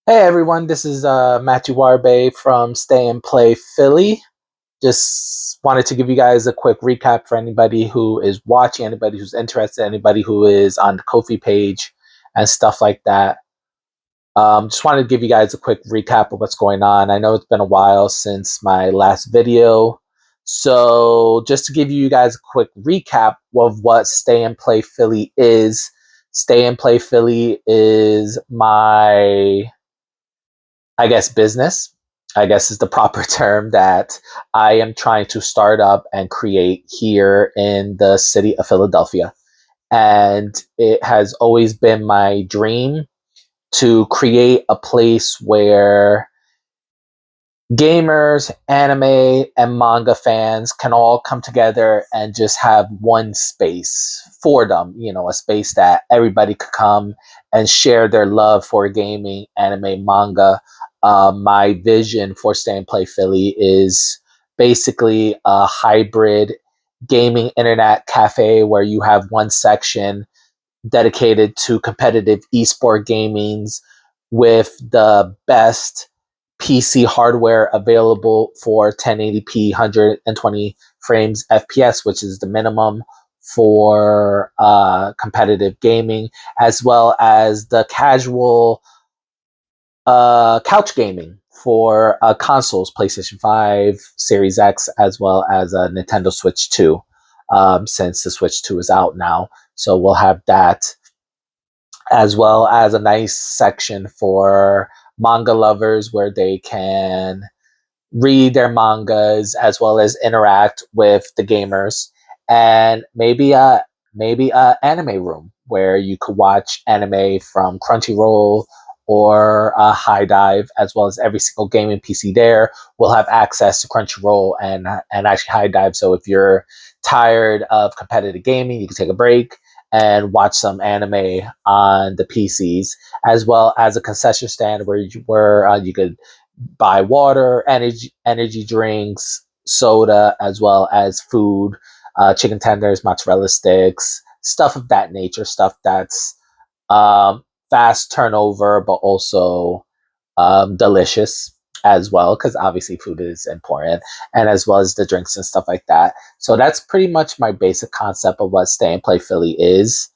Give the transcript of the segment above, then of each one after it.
Hey everyone, this is Matthew Warbe from Stay and Play Philly. Just wanted to give you guys a quick recap for anybody who is watching, anybody who's interested, anybody who is on the Kofi page and stuff like that. Just wanted to give you guys a quick recap of what's going on. I know it's been a while since my last video. So just to give you guys a quick recap of what Stay and Play Philly is. Stay and Play Philly is my business, I guess is the proper term that I am trying to start up and create here in the city of Philadelphia. And it has always been my dream to create a place where gamers, anime, and manga fans can all come together and just have one space for them. You know, a space that everybody could come and share their love for gaming, anime, manga. My vision for Stay and Play Philly is basically a hybrid gaming internet cafe where you have one section dedicated to competitive esport gamings with the best PC hardware available for 1080p 120 frames FPS, which is the minimum for competitive gaming, as well as the casual couch gaming for consoles, PlayStation 5, Series X, as well as a Nintendo Switch 2, since the Switch 2 is out now. So we'll have that, as well as a nice section for manga lovers where they can read their mangas as well as interact with the gamers, and maybe a anime room where you could watch anime from Crunchyroll or High Dive, as well as every single gaming PC there will have access to Crunchyroll and actually High Dive. So if you're tired of competitive gaming, you can take a break and watch some anime on the PCs, as well as a concession stand where you could buy water, energy drinks, soda, as well as food, chicken tenders, mozzarella sticks, stuff of that nature, stuff that's fast turnover, but also delicious as well, because obviously food is important, and as well as the drinks and stuff like that. So that's pretty much my basic concept of what Stay and Play Philly is.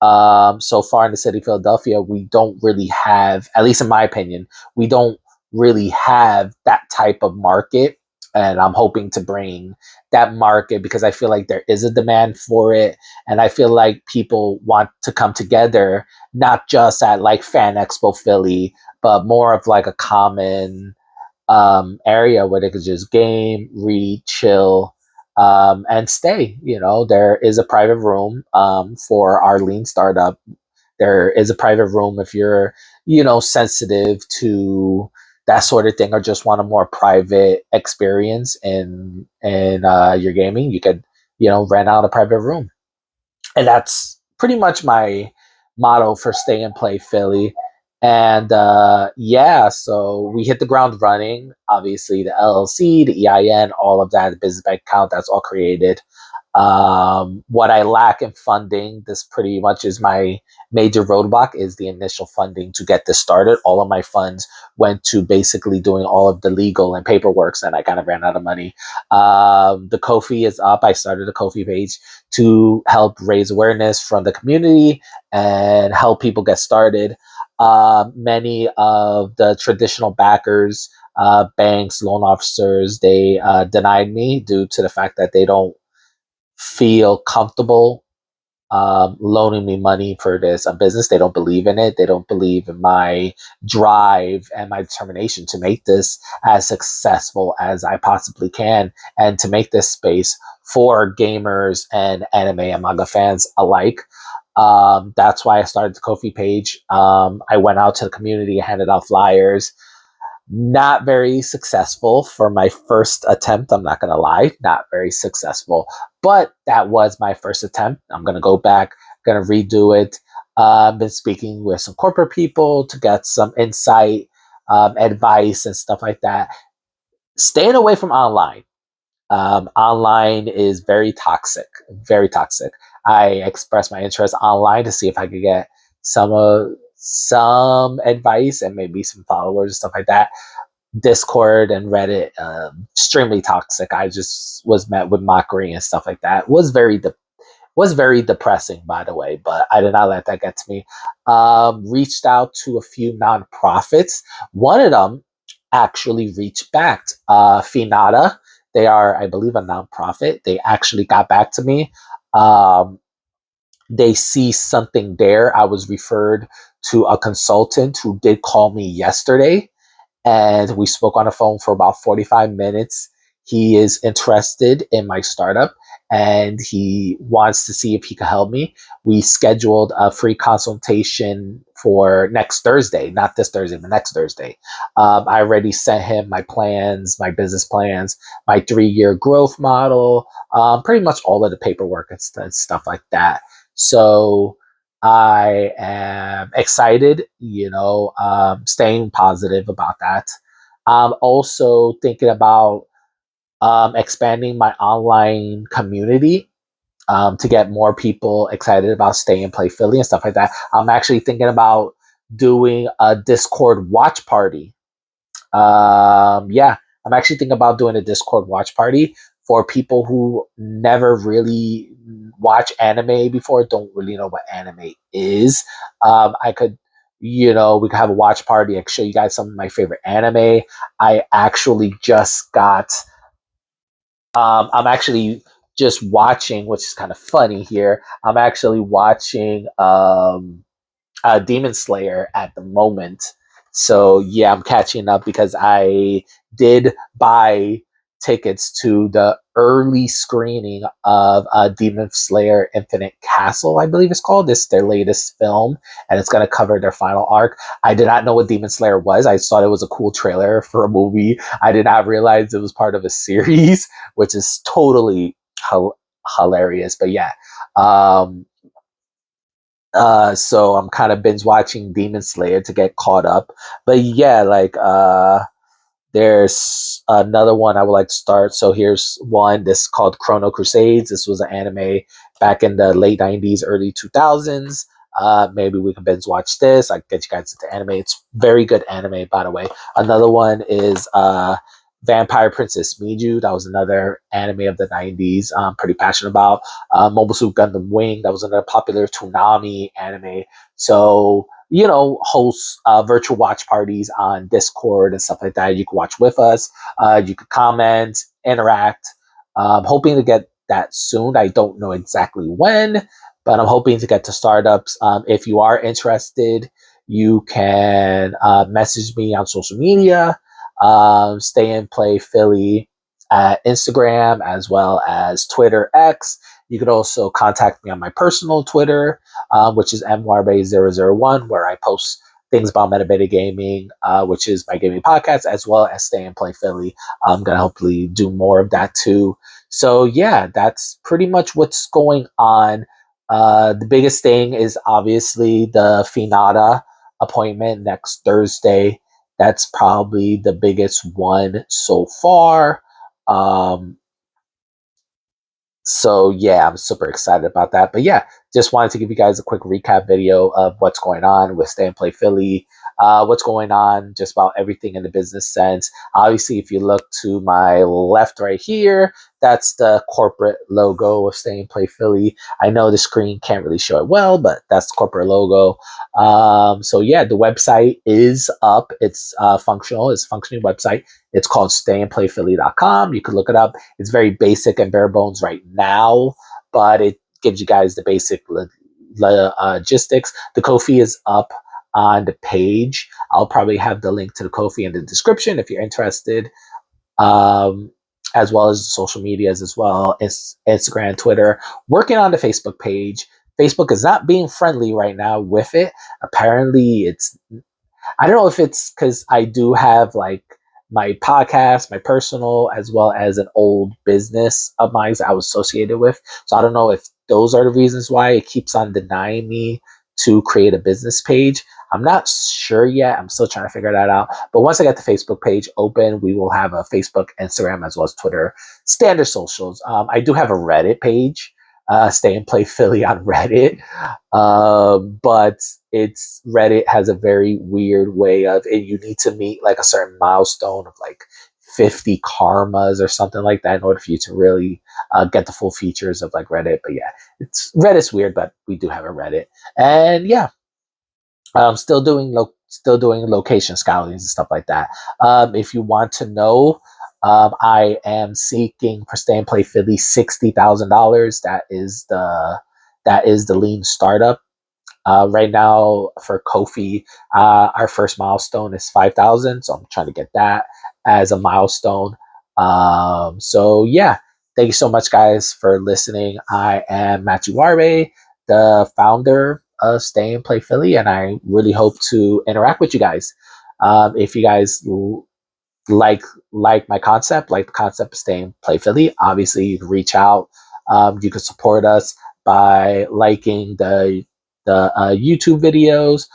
So far in the city of Philadelphia, we don't really have, at least in my opinion, we don't really have that type of market. And I'm hoping to bring that market because I feel like there is a demand for it. And I feel like people want to come together, not just at like Fan Expo Philly, but more of like a common area where they could just game, read, chill, and stay. You know, there is a private room for our lean startup. There is a private room if you're, sensitive to that sort of thing or just want a more private experience in your gaming. You could, rent out a private room, and that's pretty much my motto for Stay and Play Philly. And yeah, so we hit the ground running. Obviously, the LLC, the EIN, all of that, the business bank account, that's all created. What I lack in funding, this pretty much is my major roadblock, is the initial funding to get this started. All of my funds went to basically doing all of the legal and paperwork, and I kind of ran out of money. The Kofi is up. I started a Kofi page to help raise awareness from the community and help people get started. Many of the traditional backers, banks, loan officers, they denied me due to the fact that they don't feel comfortable loaning me money for this business. They don't believe in it. They don't believe in my drive and my determination to make this as successful as I possibly can and to make this space for gamers and anime and manga fans alike. That's why I started the Kofi page. I went out to the community, handed out flyers. Not very successful for my first attempt. I'm not going to lie, not very successful, but that was my first attempt. I'm going to go back, going to redo it. I've been speaking with some corporate people to get some insight, advice, and stuff like that. Staying away from online. Online is very toxic, very toxic. I expressed my interest online to see if I could get some some advice and maybe some followers and stuff like that. Discord and Reddit, extremely toxic. I just was met with mockery and stuff like that. Was very depressing, by the way, but I did not let that get to me. Reached out to a few nonprofits. One of them actually reached back. Finata, they are, I believe, a nonprofit. They actually got back to me. Um, they see something there. I was referred to a consultant who did call me yesterday, and we spoke on the phone for about 45 minutes. He is interested in my startup and he wants to see if he can help me. We scheduled a free consultation for next Thursday, not this Thursday, but next Thursday. I already sent him my plans, my business plans, my 3-year growth model, pretty much all of the paperwork and stuff like that. So I am excited, staying positive about that. I'm also thinking about expanding my online community to get more people excited about Stay and Play Philly and stuff like that. I'm actually thinking about doing a Discord watch party. Yeah, I'm actually thinking about doing a Discord watch party for people who never really watch anime before, don't really know what anime is. I could, we could have a watch party. I could show you guys some of my favorite anime. I actually just got, I'm actually just watching, which is kind of funny here. I'm actually watching Demon Slayer at the moment. So yeah, I'm catching up because I did buy tickets to the early screening of Demon Slayer Infinite Castle, I believe it's called. This is their latest film, and it's going to cover their final arc. I did not know what Demon Slayer was. I thought it was a cool trailer for a movie. I did not realize it was part of a series, which is totally hilarious. But yeah, so I'm kind of binge watching Demon Slayer to get caught up. But yeah, there's another one I would like to start. So here's one. This is called Chrono Crusades. This was an anime back in the late 90s, early 2000s. Maybe we can binge watch this. I can get you guys into anime. It's very good anime, by the way. Another one is Vampire Princess Miju. That was another anime of the 90s. I'm pretty passionate about. Mobile Suit Gundam Wing. That was another popular Toonami anime. So, host virtual watch parties on Discord and stuff like that. You can watch with us. You can comment, interact. Hoping to get that soon. I don't know exactly when, but I'm hoping to get to startups. If you are interested, you can message me on social media. Stay and Play Philly at Instagram as well as Twitter X. You could also contact me on my personal Twitter, which is mwarbe001, where I post things about Metabeta Gaming, which is my gaming podcast, as well as Stay and Play Philly. I'm going to hopefully do more of that too. So yeah, that's pretty much what's going on. The biggest thing is obviously the Finata appointment next Thursday. That's probably the biggest one so far. So yeah, I'm super excited about that. But yeah, just wanted to give you guys a quick recap video of what's going on with Stay and Play Philly, what's going on, just about everything in the business sense. Obviously, if you look to my left right here, that's the corporate logo of Stay and Play Philly. I know the screen can't really show it well, but that's the corporate logo. So yeah, the website is up. It's functional. It's a functioning website. It's called StayNPlayPhilly.com. You can look it up. It's very basic and bare bones right now, but it gives you guys the basic logistics. The Kofi is up on the page. I'll probably have the link to the Kofi in the description if you're interested, as well as the social medias as well, Instagram, Twitter. Working on the Facebook page. Facebook is not being friendly right now with it. Apparently, I don't know if it's because I do have my podcast, my personal, as well as an old business of mine that I was associated with. So I don't know if those are the reasons why it keeps on denying me to create a business page. I'm not sure yet. I'm still trying to figure that out. But once I get the Facebook page open, we will have a Facebook, Instagram, as well as Twitter, standard socials. I do have a Reddit page, Stay and Play Philly on Reddit. But it's Reddit has a very weird way of it. You need to meet like a certain milestone of like 50 karmas or something like that in order for you to really get the full features of like Reddit. But yeah, it's Reddit's weird, but we do have a Reddit, and yeah, still doing location scoutings and stuff like that. If you want to know, I am seeking for Stay and Play Philly $60,000. That is the lean startup. Right now for Kofi, our first milestone is 5,000, so I'm trying to get that as a milestone. So yeah, thank you so much, guys, for listening. I am Matthew Warbe, the founder of Stay and Play Philly, and I really hope to interact with you guys. If you guys like my concept, like the concept of Stay and Play Philly, obviously you can reach out. You can support us by liking the YouTube videos,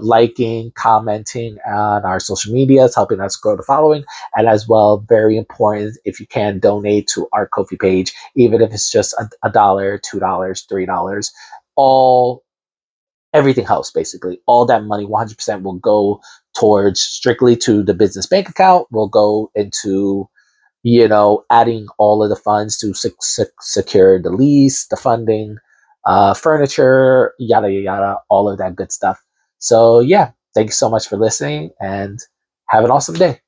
liking, commenting on our social medias, helping us grow the following, and as well, very important, if you can donate to our Kofi page, even if it's just a dollar, $2, $3, all everything helps basically. All that money, 100% will go towards strictly to the business bank account, will go into adding all of the funds to secure the lease, the funding, furniture, yada, yada, yada, all of that good stuff. So, yeah, thank you so much for listening and have an awesome day.